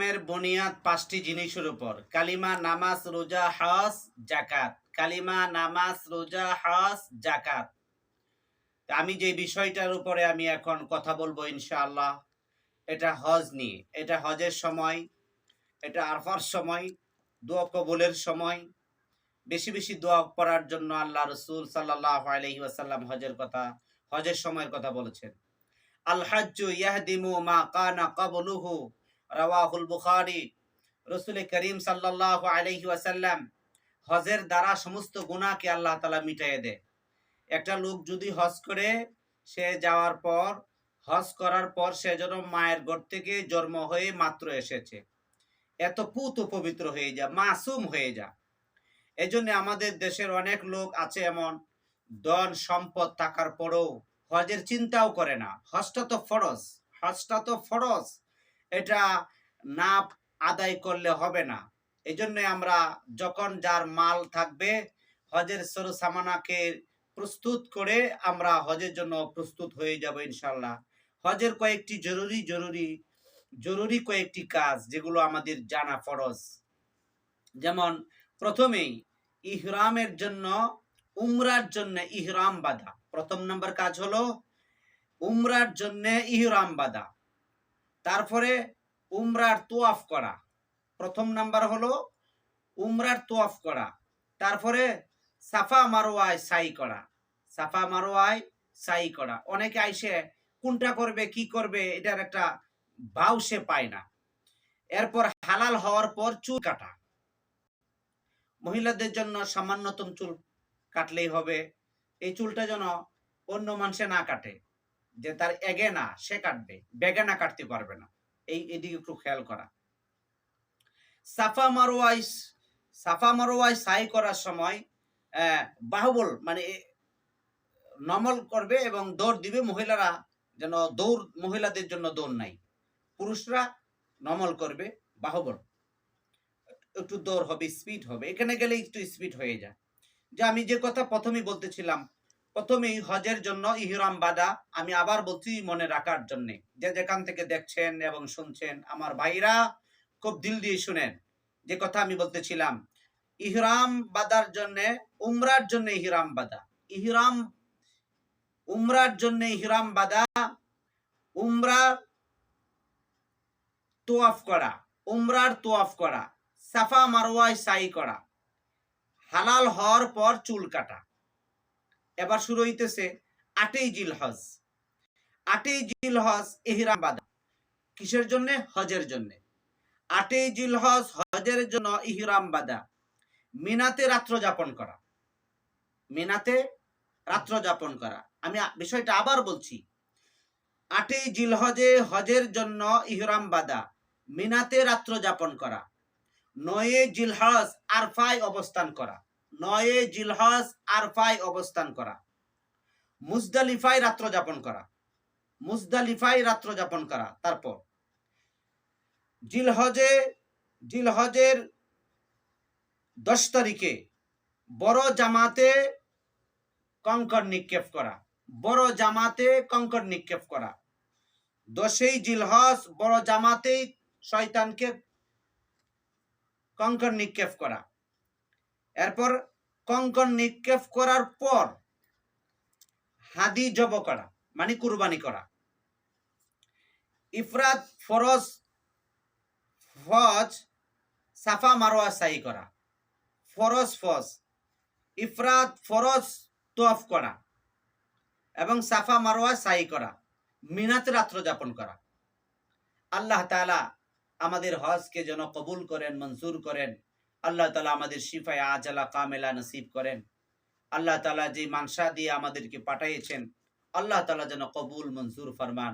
ইসলামের বুনিয়াদ 5টি জিনিসের উপর: কালিমা, নামাজ, রোজা, হজ, যাকাত। কালিমা, নামাজ, রোজা, হজ, যাকাত। আমি যে বিষয়টার উপরে আমি এখন কথা বলবো ইনশাআল্লাহ, এটা হজ নিয়ে। এটা হজের সময়, এটা আরফার সময়, দোয়া কবুলের সময়। বেশি বেশি দোয়া করার জন্য আল্লাহ রসুল সাল্লাল্লাহু আলাইহি ওয়াসাল্লাম হজের সময়ের কথা বলেছেন। আল হাজ্জু ইয়াহদিমু মা কানা ক্বাবলুহু, রাওয়াহুল বুখারী। রাসূল করিম সাল্লাল্লাহু আলাইহি ওয়াসাল্লাম হজের দ্বারা সমস্ত গুনাহকে আল্লাহ তাআলা মিটাইয়ে দেয়। একটা লোক যদি হজ করে, সে যাওয়ার পর, হজ করার পর সে যেন মায়ের ঘর থেকে জন্ম হয়ে মাত্র এসেছে, এত পুত পবিত্র হয়ে যা, মাসুম হয়ে যা। এজন্য আমাদের দেশের অনেক লোক আছে এমন, ধন সম্পদ থাকার পরেও হজের চিন্তাও করে না। হজটা তো ফরজ, এটা না আদায় করলে হবে না। এই জন্য আমরা যখন যার মাল থাকবে, হজের সরু সামানাকে প্রস্তুত করে আমরা হজের জন্য প্রস্তুত হয়ে যাব ইনশাল্লাহ। হজের কয়েকটি জরুরি কয়েকটি কাজ যেগুলো আমাদের জানা ফরজ। যেমন প্রথমেই ইহরামের জন্য, উমরার জন্য ইহরাম বাঁধা। প্রথম নম্বর কাজ হলো উমরার জন্য ইহরাম বাঁধা। তারপরে উমরার তোয়াফ করা। প্রথম নাম্বার হলো উমরার তোয়াফ করা। তারপরে সাফা মারওয়ায় সাই করা। অনেকে আইসে কোনটা করবে, কি করবে, এটার একটা ভাও সে পায় না। এরপর হালাল হওয়ার পর চুল কাটা। মহিলাদের জন্য সামান্যতম চুল কাটলেই হবে। এই চুলটা যেন অন্য মানুষে না কাটে, যে তার এগে না সে কাটবে, বেগে না কাটতে পারবে না। এদিকে একটু খেয়াল করা। সাফা মারওয়ায় সাই করার সময় বাহুবল মানে নমল করবে এবং দৌড় দিবে। মহিলারা যেন মহিলাদের জন্য দৌড় নাই, পুরুষরা নমল করবে, বাহুবল একটু দৌড় হবে, স্পিড হবে। এখানে গেলে একটু স্পিড হয়ে যায়। যে আমি যে কথা প্রথমেই বলতেছিলাম, প্রথমেই হজের জন্য ইহরাম বাঁধা। আমি আবার বলছি মনে রাখার জন্য, যে যেখান থেকে দেখছেন এবং শুনছেন আমার ভাইরা, খুব দিল দিয়ে শুনেন যে কথা আমি বলতেছিলাম। ইহরাম বাঁধার জন্য, উমরার জন্য ইহরাম বাঁধা, উমরার জন্য ইহরাম বাঁধা, উমরার তোয়াফ করা, সাফা মারওয়ায় সাই করা, হালাল হওয়ার পর চুল কাটা। এবার শুরু হইতেছে 8ই জিলহজ। 8ই জিলহজ ইহরাম বাঁধা। কিসের জন্য? হজের জন্য। 8ই জিলহজ হজের জন্য ইহরাম বাঁধা। মিনাতে রাত্র যাপন করা। আমি বিষয়টা আবার বলছি। 8ই জিলহজে হজের জন্য ইহরাম বাঁধা, মিনাতে রাত্র যাপন করা। 9ই জিলহজ আরফায় অবস্থান করা। মুজদালিফায় রাত্র যাপন করা। তারপর জিলহজের 10 তারিখে বড় জামাতে কঙ্কর নিক্ষেপ করা। 10ই জিলহজ বড় জামাতে শয়তানকে কঙ্কর নিক্ষেপ করা। এরপর কঙ্কর নিক্ষেপ করার পর হাদি জব করা, মানে কুরবানি করা। ইফরাদ ফরজ সাফা মারওয়া সাই করা। ইফরাদ ফরজ তোয়াফ করা এবং সাফা মারওয়া সাই করা, মিনাতে রাত্র যাপন করা। আল্লাহ তাআলা আমাদের হজকে যেন কবুল করেন, মঞ্জুর করেন। আল্লাহ তাআলা আমাদের শিফায়ে আজালা কামেলা নসিব করেন। আল্লাহ তাআলা যে মানসা দিয়ে আমাদেরকে পাঠাইয়েছেন, আল্লাহ তাআলা যেন কবুল মঞ্জুর ফরমান।